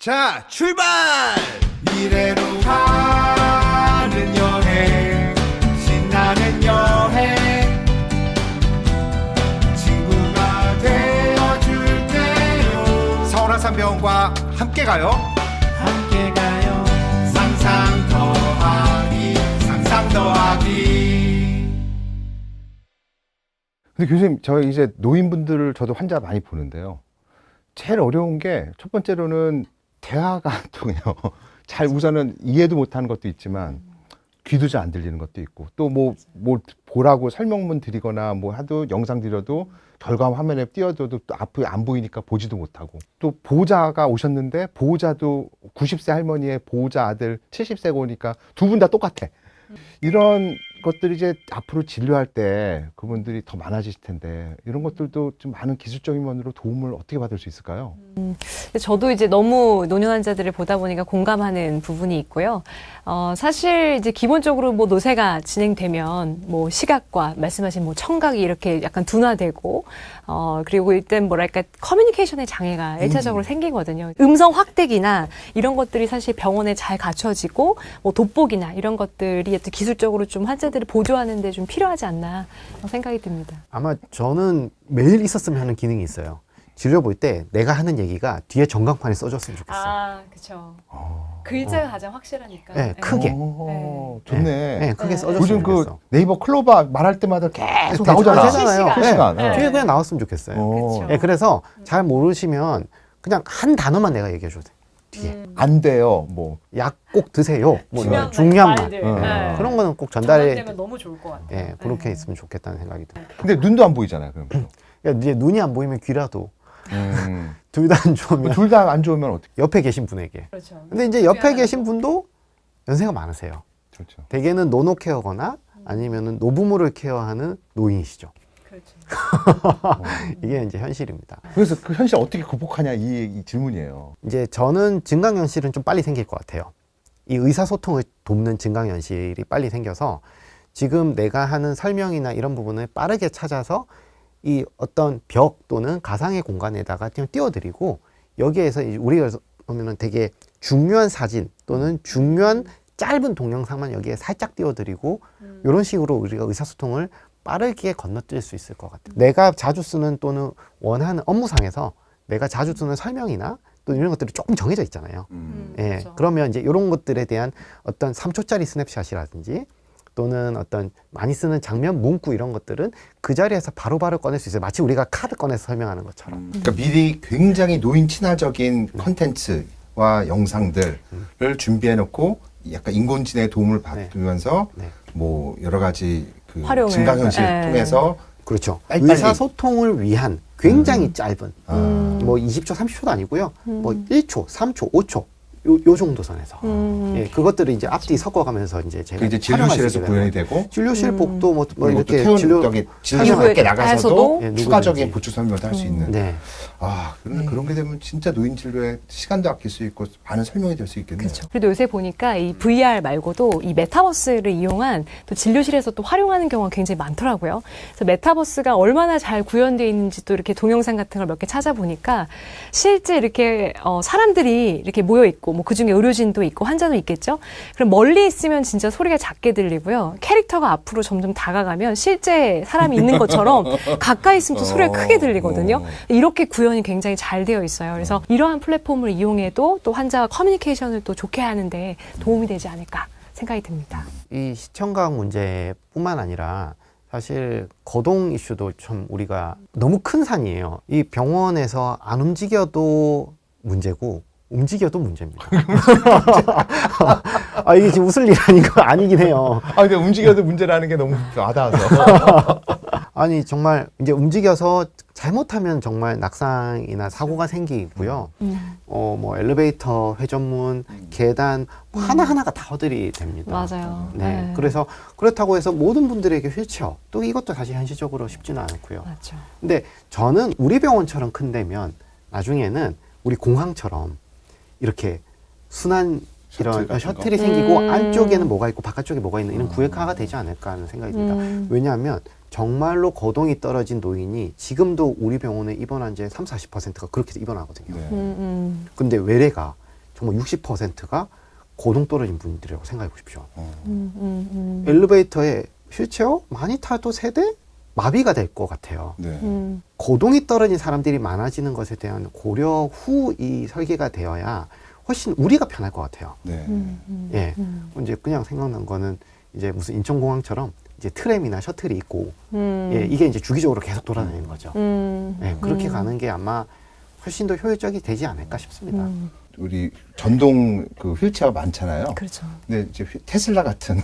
자, 출발! 미래로 가는 여행, 신나는 여행, 친구가 되어줄게요. 서울한산병원과 함께 가요. 함께 가요. 상상 더하기, 상상 더하기. 근데 교수님, 저희 이제 노인분들을 저도 환자 많이 보는데요. 제일 어려운 게 첫 번째로는 대화가 안 통해요. 잘 우선은 이해도 못하는 것도 있지만 귀도 잘 안 들리는 것도 있고 또 뭐 보라고 설명문 드리거나 뭐 하도 영상 드려도 결과물 화면에 띄워줘도 또 앞에 안 보이니까 보지도 못하고 또 보호자가 오셨는데 보호자도 90세 할머니의 보호자 아들 70세가 오니까 두 분 다 똑같아. 이런 것들이 이제 앞으로 진료할 때 그분들이 더 많아지실 텐데 이런 것들도 좀 많은 기술적인 면으로 도움을 어떻게 받을 수 있을까요? 저도 이제 너무 노년 환자들을 보다 보니까 공감하는 부분이 있고요. 사실 이제 기본적으로 뭐 노쇠가 진행되면 뭐 시각과 말씀하신 뭐 청각이 이렇게 약간 둔화되고, 그리고 일단 뭐랄까 커뮤니케이션의 장애가 1차적으로 생기거든요. 음성 확대기나 이런 것들이 사실 병원에 잘 갖춰지고 뭐 돋보기나 이런 것들이 기술적으로 좀 환자들을 보조하는 데 좀 필요하지 않나 생각이 듭니다. 아마 저는 매일 있었으면 하는 기능이 있어요. 진료 볼 때 내가 하는 얘기가 뒤에 전광판에 써줬으면 좋겠어요. 아, 그렇죠. 글자가 가장 확실하니까. 네, 크게. 좋네. 네, 크게 네. 써줬으면 요즘 그 좋겠어. 네이버 클로바 말할 때마다 계속 대충 나오잖아. 하잖아요. 실시간. 네. 뒤에 그냥 나왔으면 좋겠어요. 그쵸. 네, 그래서 잘 모르시면 그냥 한 단어만 내가 얘기해 줘도 돼. 뒤에. 안 돼요. 뭐 약 꼭 드세요. 뭐 중요한 이런 중요한 말. 말들. 네. 그런 거는 꼭 전달해. 전환되면 너무 좋을 것 같아요. 예, 그렇게 네. 있으면 좋겠다는 생각이 들어요. 근데 눈도 안 보이잖아요. 그럼 그러니까 이제 눈이 안 보이면 귀라도 둘 다 안 좋으면 둘 다 안 좋으면 어떻게? 옆에 계신 분에게. 그렇죠. 근데 이제 옆에 계신 분도 연세가 많으세요. 그렇죠. 대개는 노노 케어거나 아니면은 노부모를 케어하는 노인이시죠. 그렇죠. 이게 이제 현실입니다. 그래서 그 현실 어떻게 극복하냐 이 질문이에요. 이제 저는 증강현실은 좀 빨리 생길 것 같아요. 이 의사소통을 돕는 증강현실이 빨리 생겨서 지금 내가 하는 설명이나 이런 부분을 빠르게 찾아서 이 어떤 벽 또는 가상의 공간에다가 좀 띄워드리고 여기에서 우리가 보면은 되게 중요한 사진 또는 중요한 짧은 동영상만 여기에 살짝 띄워드리고 이런 식으로 우리가 의사소통을 빠르게 건너뛸 수 있을 것 같아요. 내가 자주 쓰는 또는 원하는 업무상에서 내가 자주 쓰는 설명이나 또 이런 것들이 조금 정해져 있잖아요. 예, 그렇죠. 그러면 이제 이런 것들에 대한 어떤 3초짜리 스냅샷이라든지 또는 어떤 많이 쓰는 장면 문구 이런 것들은 그 자리에서 바로바로 꺼낼 수 있어요. 마치 우리가 카드 꺼내서 설명하는 것처럼. 그러니까 미리 굉장히 노인 친화적인 컨텐츠와 영상들을 준비해놓고 약간 인공지능의 도움을 받으면서 네. 뭐 여러 가지 그 활용을. 증강현실 네. 통해서 그렇죠. 빨리빨리. 의사소통을 위한 굉장히 짧은 아. 뭐 20초, 30초도 아니고요. 뭐 1초, 3초, 5초 요 정도 선에서 예, 그것들을 이제 앞뒤 섞어가면서 이제 제가 그 이제 진료실에서 활용할 수 구현이 있게 되고 진료실 복도 뭐 그리고 이렇게 또 태운 진료 저기 진료실 이후에 밖에 나가서도 예, 추가적인 누구든지. 보충 설명도 할 수 있는. 네. 아, 그런 게 되면 진짜 노인 진료에 시간도 아낄 수 있고 많은 설명이 될 수 있겠네요. 그렇죠. 그래도 요새 보니까 이 VR 말고도 이 메타버스를 이용한 또 진료실에서 또 활용하는 경우가 굉장히 많더라고요. 그래서 메타버스가 얼마나 잘 구현되어 있는지 또 이렇게 동영상 같은 걸 몇 개 찾아보니까 실제 이렇게 사람들이 이렇게 모여 있고 뭐 그중에 의료진도 있고 환자도 있겠죠. 그럼 멀리 있으면 진짜 소리가 작게 들리고요. 캐릭터가 앞으로 점점 다가가면 실제 사람이 있는 것처럼 가까이 있으면 또 소리가 크게 들리거든요. 이렇게 구현이 굉장히 잘 되어 있어요. 그래서 이러한 플랫폼을 이용해도 또 환자와 커뮤니케이션을 또 좋게 하는데 도움이 되지 않을까 생각이 듭니다. 이 시청각 문제뿐만 아니라 사실 거동 이슈도 참 우리가 너무 큰 산이에요. 이 병원에서 안 움직여도 문제고 움직여도 문제입니다. 아, 이게 지금 웃을 일 아니긴 해요. 아, 근데 움직여도 문제라는 게 너무 와닿아서. 아니 정말 이제 움직여서 잘못하면 정말 낙상이나 사고가 생기고요. 뭐 엘리베이터 회전문, 계단 하나하나가 다 허들이 됩니다. 맞아요. 네. 네. 그래서 그렇다고 해서 모든 분들에게 휠체어 또 이것도 사실 현실적으로 쉽지는 않고요. 맞죠. 근데 저는 우리 병원처럼 큰데면 나중에는 우리 공항처럼 이렇게 순환 이런 셔틀 같은 셔틀이 거. 생기고 안쪽에는 뭐가 있고 바깥쪽에 뭐가 있는 이런 구획화가 되지 않을까 하는 생각이 듭니다. 왜냐하면 정말로 거동이 떨어진 노인이 지금도 우리 병원에 입원한 지 30, 40%가 그렇게 입원하거든요. 네. 근데 외래가 정말 60%가 고동 떨어진 분들이라고 생각해 보십시오. 엘리베이터에 휠체어 많이 타도 세대 마비가 될 것 같아요. 네. 고동이 떨어진 사람들이 많아지는 것에 대한 고려 후 이 설계가 되어야 훨씬 우리가 편할 것 같아요. 네. 예. 이제 그냥 생각난 거는 이제 무슨 인천공항처럼 이제 트램이나 셔틀이 있고, 예, 이게 이제 주기적으로 계속 돌아다니는 거죠. 예, 그렇게 가는 게 아마 훨씬 더 효율적이 되지 않을까 싶습니다. 우리 전동 그 휠체어가 많잖아요. 그렇죠. 근데 이제 테슬라 같은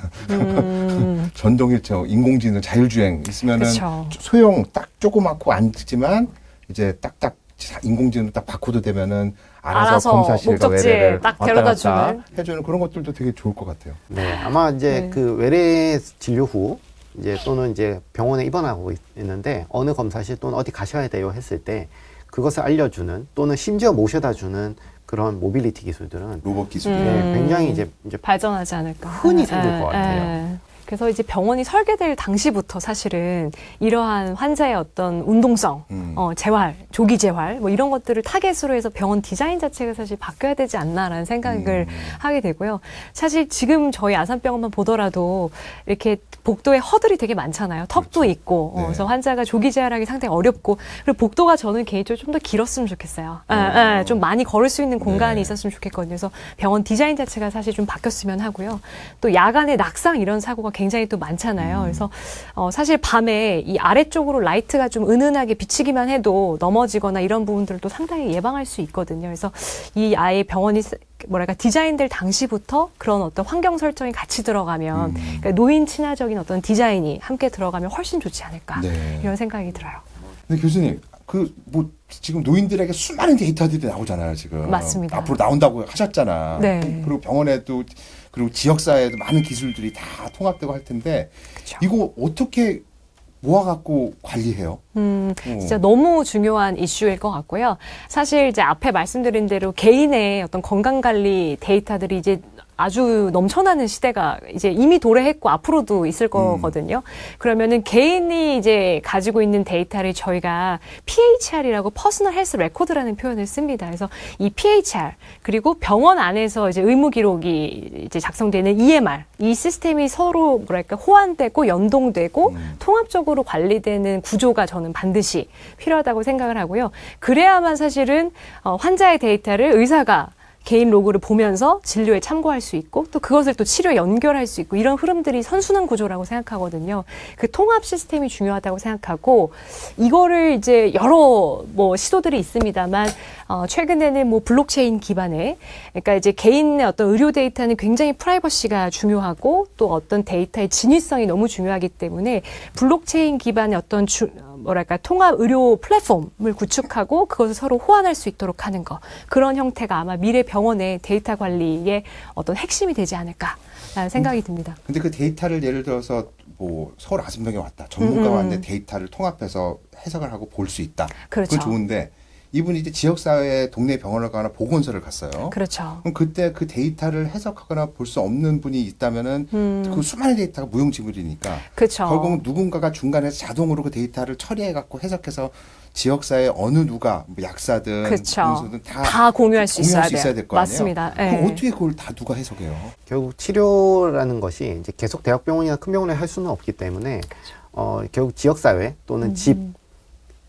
전동 휠체어, 인공지능, 자율주행 있으면은 그쵸. 소형 딱 조그맣고 앉지만 이제 딱딱 인공지능 딱 바코드 되면은 알아서 검사실과 목적지에 외래를 딱 왔다 데려다 갔다 주는. 해주는 그런 것들도 되게 좋을 것 같아요. 네, 아마 이제 네. 그 외래 진료 후 이제 또는 이제 병원에 입원하고 있는데 어느 검사실 또는 어디 가셔야 돼요 했을 때 그것을 알려주는 또는 심지어 모셔다 주는 그런 모빌리티 기술들은 로봇 기술이. 네, 굉장히 이제 발전하지 않을까. 흔히 생길 것 같아요. 그래서 이제 병원이 설계될 당시부터 사실은 이러한 환자의 어떤 운동성, 재활, 조기 재활, 뭐 이런 것들을 타겟으로 해서 병원 디자인 자체가 사실 바뀌어야 되지 않나라는 생각을 하게 되고요. 사실 지금 저희 아산병원만 보더라도 이렇게 복도에 허들이 되게 많잖아요. 턱도 그렇죠. 있고, 네. 그래서 환자가 조기 재활하기 상당히 어렵고, 그리고 복도가 저는 개인적으로 좀 더 길었으면 좋겠어요. 좀 많이 걸을 수 있는 공간이 네. 있었으면 좋겠거든요. 그래서 병원 디자인 자체가 사실 좀 바뀌었으면 하고요. 또 야간에 낙상 이런 사고가 굉장히 또 많잖아요. 그래서 사실 밤에 이 아래쪽으로 라이트가 좀 은은하게 비치기만 해도 넘어지거나 이런 부분들도 상당히 예방할 수 있거든요. 그래서 이 아예 병원이 뭐랄까 디자인될 당시부터 그런 어떤 환경 설정이 같이 들어가면 그러니까 노인 친화적인 어떤 디자인이 함께 들어가면 훨씬 좋지 않을까 네. 이런 생각이 들어요. 근데 교수님, 그 뭐 지금 노인들에게 수많은 데이터들이 나오잖아요, 지금. 맞습니다. 앞으로 나온다고 하셨잖아. 네. 그리고 병원에도 그리고 지역사회에도 많은 기술들이 다 통합되고 할 텐데 그쵸. 이거 어떻게 모아갖고 관리해요? 진짜 너무 중요한 이슈일 것 같고요. 사실 이제 앞에 말씀드린 대로 개인의 어떤 건강관리 데이터들이 이제 아주 넘쳐나는 시대가 이제 이미 도래했고 앞으로도 있을 거거든요. 그러면은 개인이 이제 가지고 있는 데이터를 저희가 PHR이라고 퍼스널 헬스 레코드라는 표현을 씁니다. 그래서 이 PHR 그리고 병원 안에서 이제 의무 기록이 이제 작성되는 EMR 이 시스템이 서로 뭐랄까 호환되고 연동되고 통합적으로 관리되는 구조가 저는 반드시 필요하다고 생각을 하고요. 그래야만 사실은 환자의 데이터를 의사가 개인 로그를 보면서 진료에 참고할 수 있고 또 그것을 또 치료에 연결할 수 있고 이런 흐름들이 선순환 구조라고 생각하거든요. 그 통합 시스템이 중요하다고 생각하고 이거를 이제 여러 뭐 시도들이 있습니다만 최근에는 뭐 블록체인 기반의 그러니까 이제 개인의 어떤 의료 데이터는 굉장히 프라이버시가 중요하고 또 어떤 데이터의 진위성이 너무 중요하기 때문에 블록체인 기반의 어떤 뭐랄까 통합 의료 플랫폼을 구축하고 그것을 서로 호환할 수 있도록 하는 거 그런 형태가 아마 미래 병원의 데이터 관리의 어떤 핵심이 되지 않을까라는 생각이 듭니다. 근데 그 데이터를 예를 들어서 뭐 서울 아산병에 왔다. 전문가가 왔는데 데이터를 통합해서 해석을 하고 볼 수 있다. 그렇죠. 그건 좋은데 이분이 이제 지역사회 동네 병원을 가거나 보건소를 갔어요. 그렇죠. 그럼 그때 그 데이터를 해석하거나 볼 수 없는 분이 있다면은 그 수많은 데이터가 무용지물이니까 그렇죠. 결국은 누군가가 중간에서 자동으로 그 데이터를 처리해 갖고 해석해서 지역사회 어느 누가 뭐 약사든 그렇죠. 보건소든 다 공유할 수 있어야 돼요. 될 거 아니에요. 맞습니다. 그럼 네. 어떻게 그걸 다 누가 해석해요? 결국 치료라는 것이 이제 계속 대학병원이나 큰 병원에 할 수는 없기 때문에 결국 지역사회 또는 집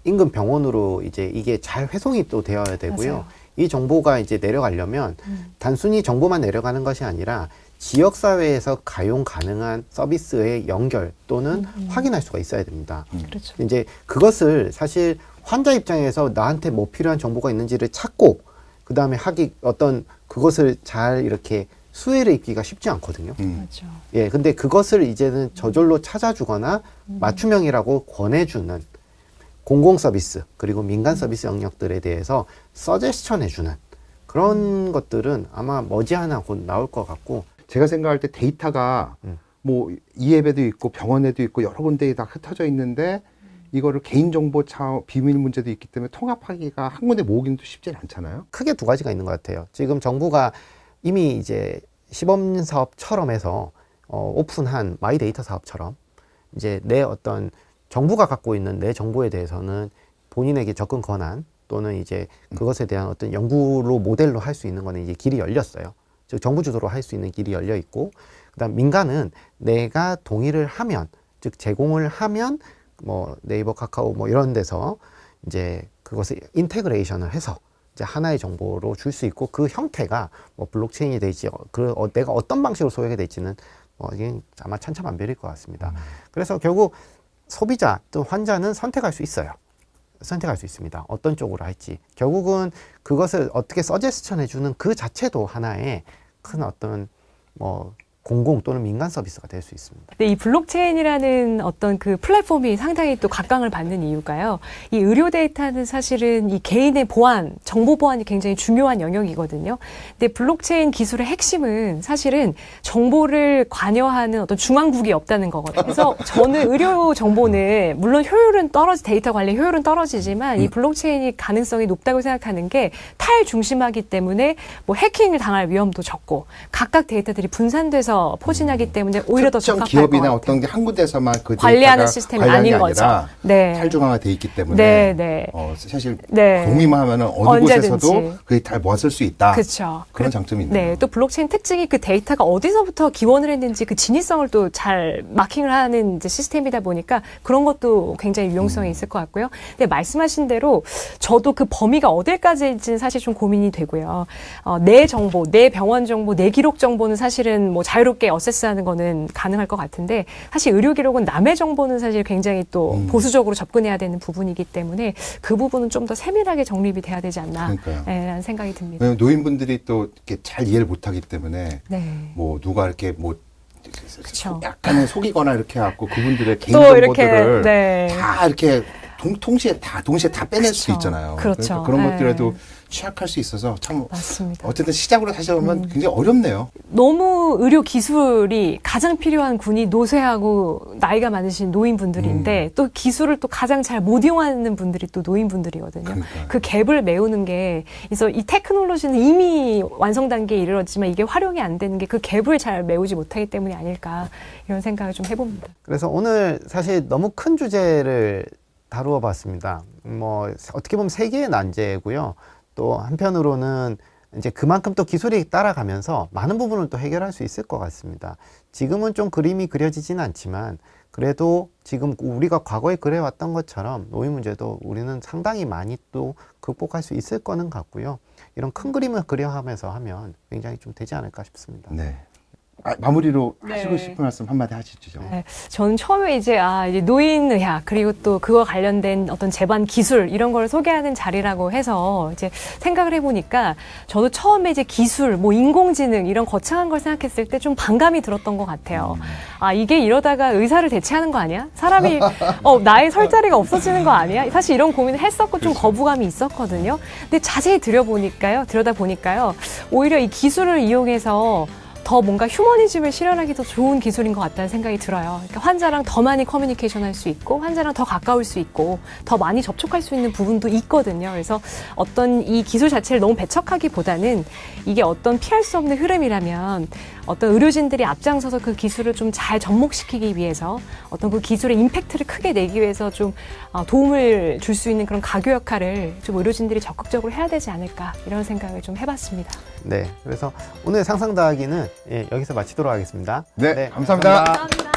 인근 병원으로 이제 이게 잘 회송이 또 되어야 되고요. 맞아요. 이 정보가 이제 내려가려면 단순히 정보만 내려가는 것이 아니라 지역사회에서 가용 가능한 서비스의 연결 또는 확인할 수가 있어야 됩니다. 그렇죠. 이제 그것을 사실 환자 입장에서 나한테 뭐 필요한 정보가 있는지를 찾고 그 다음에 어떤 그것을 잘 이렇게 수혜를 입기가 쉽지 않거든요. 맞죠. 예, 근데 그것을 이제는 저절로 찾아주거나 맞춤형이라고 권해주는 공공 서비스 그리고 민간 서비스 영역들에 대해서 서제스천 해주는 그런 것들은 아마 머지않아 곧 나올 것 같고 제가 생각할 때 데이터가 뭐 이앱에도 있고 병원에도 있고 여러 군데에 다 흩어져 있는데 이거를 개인정보 비밀 문제도 있기 때문에 통합하기가 한 군데 모으기는 또 쉽지 않잖아요. 크게 두 가지가 있는 것 같아요. 지금 정부가 이미 이제 시범 사업처럼 해서 오픈한 마이데이터 사업처럼 이제 내 어떤 정부가 갖고 있는 내 정보에 대해서는 본인에게 접근 권한 또는 이제 그것에 대한 어떤 연구로 모델로 할 수 있는 거는 이제 길이 열렸어요. 즉 정부 주도로 할 수 있는 길이 열려 있고, 그다음 민간은 내가 동의를 하면, 즉 제공을 하면 뭐 네이버, 카카오 뭐 이런 데서 이제 그것을 인테그레이션을 해서 이제 하나의 정보로 줄 수 있고, 그 형태가 뭐 블록체인이 될지 내가 어떤 방식으로 소유하게 될지는 이게 아마 천차만별일 것 같습니다. 그래서 결국 소비자 또 환자는 선택할 수 있어요. 선택할 수 있습니다. 어떤 쪽으로 할지. 결국은 그것을 어떻게 서제스천 해주는 그 자체도 하나의 큰 어떤 뭐 공공 또는 민간 서비스가 될 수 있습니다. 근데 이 블록체인이라는 어떤 그 플랫폼이 상당히 또 각광을 받는 이유가요. 이 의료 데이터는 사실은 이 개인의 보안, 정보 보안이 굉장히 중요한 영역이거든요. 근데 블록체인 기술의 핵심은 사실은 정보를 관여하는 어떤 중앙국이 없다는 거거든요. 그래서 저는 의료 정보는 물론 데이터 관리 효율은 떨어지지만 이 블록체인이 가능성이 높다고 생각하는 게 탈중심하기 때문에 뭐 해킹을 당할 위험도 적고 각각 데이터들이 분산돼서 포진하기 때문에 오히려 더 특정 적합할 기업이나 것 어떤 게 한 군데서만 그 관리하는 데이터가 시스템이 관리하는 아닌 게 아니라 거죠. 네. 탈중앙화돼 있기 때문에 네, 네. 사실 네. 공유만 하면은 어느 언제든지. 곳에서도 그 데이터를 모았을 수 있다. 그렇죠. 그런 장점이 있네요. 네, 또 블록체인 특징이 그 데이터가 어디서부터 기원을 했는지 그 진위성을 또 잘 마킹을 하는 이제 시스템이다 보니까 그런 것도 굉장히 유용성이 있을 것 같고요. 근데 말씀하신 대로 저도 그 범위가 어딜까지인지는 사실 좀 고민이 되고요. 내 정보, 내 병원 정보, 내 기록 정보는 사실은 뭐 자유롭게 어세스하는 거는 가능할 것 같은데 사실 의료 기록은 남의 정보는 사실 굉장히 또 보수적으로 접근해야 되는 부분이기 때문에 그 부분은 좀 더 세밀하게 정립이 돼야 되지 않나 라는 생각이 듭니다. 왜냐면 노인분들이 또 이렇게 잘 이해를 못하기 때문에 네. 뭐 누가 이렇게 뭐 그쵸. 약간은 속이거나 이렇게 해갖고 그분들의 개인 또 이렇게, 정보들을 네. 다 이렇게 동시에 다 빼낼 수 그쵸. 있잖아요. 그렇죠. 그러니까 그런 네. 것들에도 취약할 수 있어서 참 맞습니다. 어쨌든 시작으로 다시 보면 굉장히 어렵네요. 너무 의료 기술이 가장 필요한 군이 노쇠하고 나이가 많으신 노인분들인데 또 기술을 또 가장 잘 못 이용하는 분들이 또 노인분들이거든요. 그러니까요. 그 갭을 메우는 게 그래서 이 테크놀로지는 이미 완성 단계에 이르렀지만 이게 활용이 안 되는 게 그 갭을 잘 메우지 못하기 때문이 아닐까 이런 생각을 좀 해봅니다. 그래서 오늘 사실 너무 큰 주제를 다루어 봤습니다. 뭐 어떻게 보면 세계의 난제고요. 또 한편으로는 이제 그만큼 또 기술이 따라가면서 많은 부분을 또 해결할 수 있을 것 같습니다. 지금은 좀 그림이 그려지진 않지만 그래도 지금 우리가 과거에 그려왔던 것처럼 노인 문제도 우리는 상당히 많이 또 극복할 수 있을 거는 같고요. 이런 큰 그림을 그려가면서 하면 굉장히 좀 되지 않을까 싶습니다. 네. 마무리로 네. 하시고 싶은 말씀 한마디 하시죠. 네, 저는 처음에 이제 노인의학 그리고 또 그거 관련된 어떤 재반 기술 이런 걸 소개하는 자리라고 해서 이제 생각을 해보니까 저도 처음에 이제 기술, 뭐 인공지능 이런 거창한 걸 생각했을 때 좀 반감이 들었던 것 같아요. 이게 이러다가 의사를 대체하는 거 아니야? 사람이 나의 설 자리가 없어지는 거 아니야? 사실 이런 고민을 했었고 좀 거부감이 있었거든요. 근데 자세히 들여다 보니까요, 오히려 이 기술을 이용해서 더 뭔가 휴머니즘을 실현하기 더 좋은 기술인 것 같다는 생각이 들어요. 그러니까 환자랑 더 많이 커뮤니케이션 할 수 있고 환자랑 더 가까울 수 있고 더 많이 접촉할 수 있는 부분도 있거든요. 그래서 어떤 이 기술 자체를 너무 배척하기보다는 이게 어떤 피할 수 없는 흐름이라면 어떤 의료진들이 앞장서서 그 기술을 좀 잘 접목시키기 위해서 어떤 그 기술의 임팩트를 크게 내기 위해서 좀 도움을 줄 수 있는 그런 가교 역할을 좀 의료진들이 적극적으로 해야 되지 않을까 이런 생각을 좀 해봤습니다. 네, 그래서 오늘 상상 더하기는 여기서 마치도록 하겠습니다. 네, 감사합니다. 감사합니다.